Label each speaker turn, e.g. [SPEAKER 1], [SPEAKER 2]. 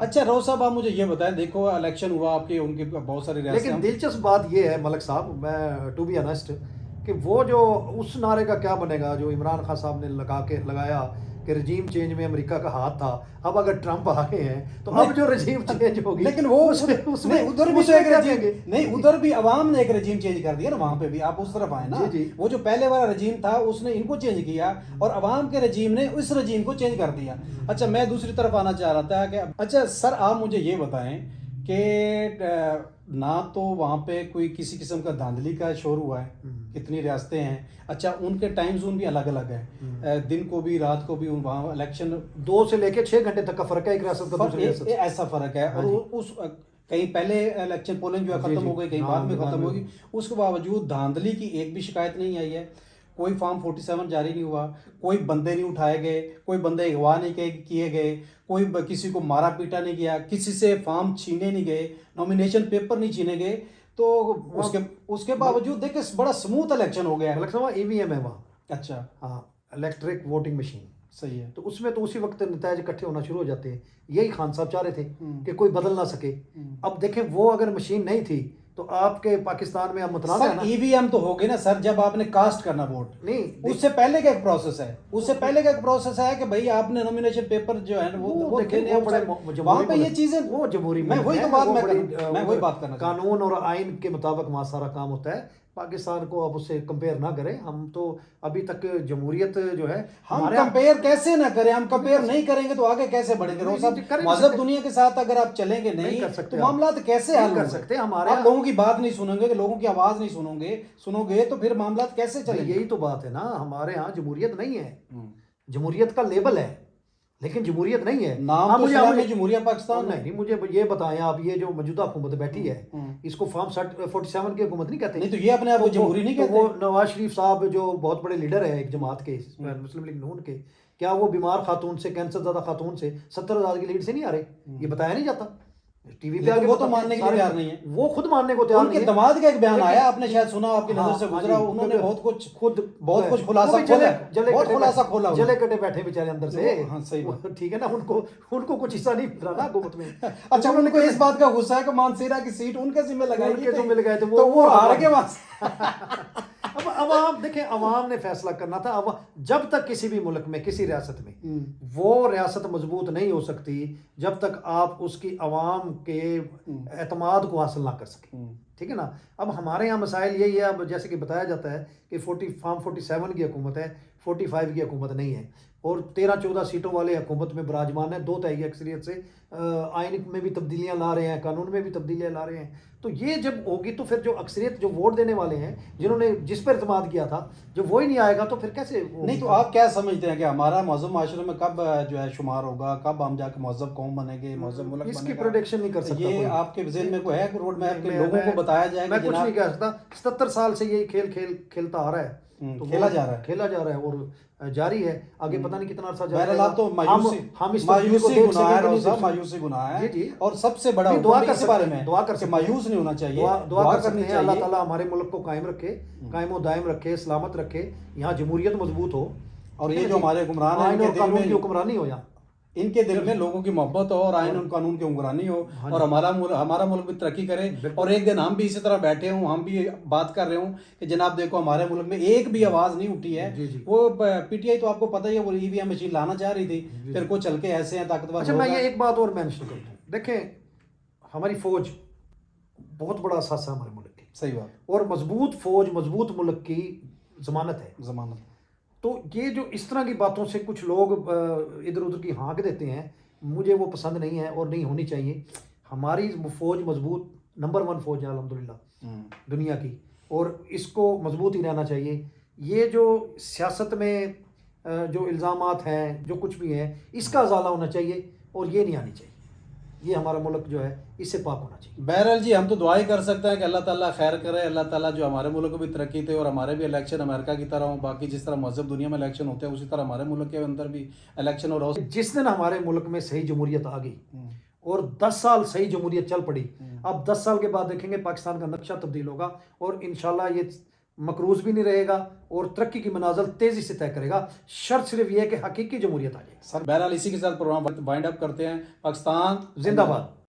[SPEAKER 1] اچھا رو صاحب آپ مجھے یہ بتائیں، دیکھو الیکشن ہوا آپ کے، ان کی بہت ساری ریاستیں،
[SPEAKER 2] لیکن دلچسپ بات یہ ہے ملک صاحب، میں ٹو بی آنیسٹ، کہ وہ جو اس نعرے کا کیا بنے گا جو عمران خان صاحب نے لگایا کہ رجیم چینج میں امریکہ کا ہاتھ تھا، اب اگر ٹرمپ آ گئے ہیں تو اب جو رجیم چینج ہوگی
[SPEAKER 1] لیکن وہ
[SPEAKER 2] اس میں
[SPEAKER 1] ادھر بھی
[SPEAKER 2] اس
[SPEAKER 1] تو
[SPEAKER 2] میں
[SPEAKER 1] ایک
[SPEAKER 2] کیا
[SPEAKER 1] رجیم،
[SPEAKER 2] کہیں گے؟
[SPEAKER 1] نہیں ادھر بھی عوام نے ایک رجیم چینج کر دیا نا، وہاں پہ بھی آپ اس طرف آئے نا،
[SPEAKER 2] جی جی
[SPEAKER 1] وہ جو پہلے والا رجیم تھا اس نے ان کو چینج کیا اور عوام کے رجیم نے اس رجیم کو چینج کر دیا۔ اچھا میں دوسری طرف آنا چاہ رہا تھا کہ اچھا سر آپ مجھے یہ بتائیں کہ نہ تو وہاں پہ کوئی کسی قسم کا دھاندلی کا شور ہوا ہے، کتنی ریاستیں ہیں، اچھا ان کے ٹائم زون بھی الگ الگ ہے، دن کو بھی رات کو بھی وہاں الیکشن
[SPEAKER 2] 2 سے لے کے 6 گھنٹے تک کا فرق ہے ایک ریاست کا دوسری ریاست سے۔
[SPEAKER 1] ایسا فرق ہے، اور اس کہیں پہلے الیکشن پولنگ جو ہے ختم ہو گئی، کہیں بعد میں ختم ہوگی، اس کے باوجود دھاندلی کی ایک بھی شکایت نہیں آئی ہے، کوئی فارم 47 جاری نہیں ہوا، کوئی بندے نہیں اٹھائے گئے، کوئی بندے اغوا نہیں کیے گئے، کوئی کسی کو مارا پیٹا نہیں گیا، کسی سے فارم چھینے نہیں گئے، نامینیشن پیپر نہیں چھینے گئے، تو اس کے باوجود دیکھیں بڑا سموتھ الیکشن ہو گیا۔
[SPEAKER 2] ملک صاحب ای وی ایم ہے وہاں،
[SPEAKER 1] اچھا
[SPEAKER 2] ہاں، الیکٹرک ووٹنگ مشین،
[SPEAKER 1] صحیح ہے،
[SPEAKER 2] تو اس میں تو اسی وقت نتائج اکٹھے ہونا شروع ہو جاتے ہیں۔ یہی خان صاحب چاہ رہے تھے کہ کوئی بدل نہ سکے۔ اب دیکھیں وہ اگر مشین نہیں تھی تو آپ کے پاکستان میں اب متنازع ہے نا۔
[SPEAKER 1] ای وی ایم تو ہو گئے نا سر، جب آپ نے کاسٹ کرنا ووٹ،
[SPEAKER 2] نہیں
[SPEAKER 1] اس سے پہلے کا ایک پروسیس ہے، اس سے پہلے کا ایک پروسیس ہے کہ بھئی آپ نے نومینیشن پیپر جو ہے وہ
[SPEAKER 2] دیکھیں وہ بڑے
[SPEAKER 1] وہاں پہ یہ چیزیں،
[SPEAKER 2] وہ جمہوری
[SPEAKER 1] میں وہی تو بات میں وہی بات کرنا چاہتا ہوں۔
[SPEAKER 2] قانون اور آئین کے مطابق وہاں سارا کام ہوتا ہے۔ پاکستان کو اب اس سے کمپیئر نہ کریں، ہم تو ابھی تک جمہوریت جو ہے
[SPEAKER 1] ہم کمپیئر کیسے نہ کریں، ہم کمپیئر نہیں کریں گے تو آگے کیسے بڑھیں گے؟ مذہب دنیا کے ساتھ اگر آپ چلیں گے نہیں تو معاملات کیسے حل
[SPEAKER 2] کر سکتے؟ ہمارے
[SPEAKER 1] آپ لوگوں کی بات نہیں سنیں گے، لوگوں کی آواز نہیں سنو گے تو پھر معاملات کیسے چلیں گے؟
[SPEAKER 2] یہی تو بات ہے نا، ہمارے ہاں جمہوریت نہیں ہے، جمہوریت کا لیبل ہے لیکن جمہوریت نہیں ہے۔
[SPEAKER 1] نام تو اسلامی جمہوریہ پاکستان ہے۔
[SPEAKER 2] نہیں، مجھے یہ بتائیں آپ، یہ جو موجودہ حکومت بیٹھی ہے اس کو فارم 47 کی حکومت نہیں کہتے؟
[SPEAKER 1] نہیں تو یہ اپنے آپ کو جمہوری نہیں کہتے؟
[SPEAKER 2] وہ نواز شریف صاحب جو بہت بڑے لیڈر ہیں ایک جماعت کے، مسلم لیگ نون کے، کیا وہ بیمار خاتون سے، کینسر زدہ خاتون سے 70,000 کی لیڈ سے نہیں آ رہے؟ یہ بتایا نہیں جاتا ٹی وی پہ آگے،
[SPEAKER 1] وہ تو ماننے کے لیے تیار نہیں ہے،
[SPEAKER 2] وہ خود ماننے کو تیار
[SPEAKER 1] ان
[SPEAKER 2] نہیں
[SPEAKER 1] کے
[SPEAKER 2] ہے۔
[SPEAKER 1] دماد کا ایک بیان آیا، آپ نے شاید سنا، آپ کی نظر سے گزرا، انہوں نے بہت کچھ خلاصہ کھولا،
[SPEAKER 2] جلے کٹے بیٹھے بیچارے اندر سے۔
[SPEAKER 1] ہاں صحیح بات،
[SPEAKER 2] ٹھیک ہے نا، ان کو کچھ حصہ نہیں مل رہا نا حکومت میں۔
[SPEAKER 1] اچھا ان کو اس بات کا غصہ ہے کہ مانسیرا کی سیٹ ان کے ذمہ لگائی
[SPEAKER 2] کے تو مل گئے تھے،
[SPEAKER 1] تو وہ ہار کے وہاں سے۔
[SPEAKER 2] اب عوام دیکھیں، عوام نے فیصلہ کرنا تھا۔ جب تک کسی بھی ملک میں، کسی ریاست میں وہ ریاست مضبوط نہیں ہو سکتی جب تک آپ اس کی عوام کے اعتماد کو حاصل نہ کر سکیں، ٹھیک ہے نا۔ اب ہمارے یہاں مسائل یہی ہے، اب جیسے کہ بتایا جاتا ہے کہ فارم 47 کی حکومت ہے، 45 کی حکومت نہیں ہے، اور 13-14 سیٹوں والے حکومت میں براجمان ہے 2 تہائی اکثریت سے، آئین میں بھی تبدیلیاں لا رہے ہیں، قانون میں بھی تبدیلیاں لا رہے ہیں۔ تو یہ جب ہوگی تو پھر جو اکثریت، جو ووٹ دینے والے ہیں، جنہوں نے جس پر اعتماد کیا تھا، جب وہی نہیں آئے گا تو پھر کیسے؟
[SPEAKER 1] نہیں تو آپ کیا سمجھتے ہیں کہ ہمارا مہذب معاشرے میں کب جو ہے شمار ہوگا، کب ہم جا کے مہذب قوم بنیں گے، مہذب ملک بنے گا؟
[SPEAKER 2] اس کی پروڈکشن نہیں کر سکتا
[SPEAKER 1] یہ آپ کے ذہن میں کوئی ہے کہ روڈ میپ کے لوگوں کو بتایا جائے؟
[SPEAKER 2] میں کچھ نہیں کہہ سکتا، 77 سال سے یہی کھیل کھیلتا آ رہا ہے،
[SPEAKER 1] کھیلا جا رہا ہے
[SPEAKER 2] اور جاری ہے، آگے پتہ نہیں کتنا عرصہ
[SPEAKER 1] جاری ہے۔ تو مایوسی گناہ ہے، اور سب سے بڑا
[SPEAKER 2] دعا کر اس بارے
[SPEAKER 1] میں دعا کر کے مایوس نہیں ہونا چاہیے،
[SPEAKER 2] دعا کرنی چاہیے اللہ تعالیٰ ہمارے ملک کو قائم رکھے، قائم و دائم رکھے، سلامت رکھے، یہاں جمہوریت مضبوط ہو،
[SPEAKER 1] اور یہ جو ہمارے حکمران ہیں
[SPEAKER 2] آئین اور قانون کی حکمرانی ہو، یہاں
[SPEAKER 1] ان کے دل میں لوگوں کی محبت ہو اور آئین اور قانون کی حکمرانی ہو، اور ہمارا ملک بھی ترقی کرے، اور ایک دن ہم بھی اسی طرح بیٹھے ہوں، ہم بھی بات کر رہے ہوں کہ جناب دیکھو ہمارے ملک میں ایک بھی آواز نہیں اٹھی ہے۔ وہ پی ٹی آئی تو آپ کو پتہ ہی ہے، وہ ای وی ایم مشین لانا چاہ رہی تھی، پھر کو چل کے ایسے ہیں طاقتور۔
[SPEAKER 2] اچھا میں یہ ایک بات اور مینشن کرتا ہوں، دیکھیں ہماری فوج بہت بڑا اثاثہ ہے ہمارے ملک کی،
[SPEAKER 1] صحیح بات،
[SPEAKER 2] اور مضبوط فوج مضبوط ملک کی ضمانت ہے۔ تو یہ جو اس طرح کی باتوں سے کچھ لوگ ادھر ادھر کی ہانک دیتے ہیں، مجھے وہ پسند نہیں ہے اور نہیں ہونی چاہیے۔ ہماری فوج مضبوط نمبر 1 فوج ہے الحمدللہ دنیا کی، اور اس کو مضبوط ہی رہنا چاہیے۔ یہ جو سیاست میں جو الزامات ہیں، جو کچھ بھی ہیں، اس کا ازالہ ہونا چاہیے، اور یہ نہیں آنی چاہیے۔ یہ ہمارا ملک جو ہے اس سے پاک ہونا چاہیے۔
[SPEAKER 1] بہرحال جی ہم تو دعا ہی کر سکتے ہیں کہ اللہ تعالیٰ خیر کرے، اللہ تعالیٰ جو ہمارے ملک کو بھی ترقی دے، اور ہمارے بھی الیکشن امریکہ کی طرح ہوں، باقی جس طرح مہذب دنیا میں الیکشن ہوتے ہیں اسی طرح ہمارے ملک کے اندر بھی الیکشن ہو رہا ہو۔
[SPEAKER 2] جس دن ہمارے ملک میں صحیح جمہوریت آ گئی اور 10 سال صحیح جمہوریت چل پڑی، اب 10 سال کے بعد دیکھیں گے پاکستان کا نقشہ تبدیل ہوگا، اور انشاءاللہ یہ مقروض بھی نہیں رہے گا اور ترقی کی منازل تیزی سے طے کرے گا. شرط صرف یہ ہے کہ حقیقی جمہوریت آ جائے.
[SPEAKER 1] سر بہرحال اسی کے ساتھ پروگرام وائنڈ اپ کرتے ہیں. پاکستان
[SPEAKER 2] زندہ باد.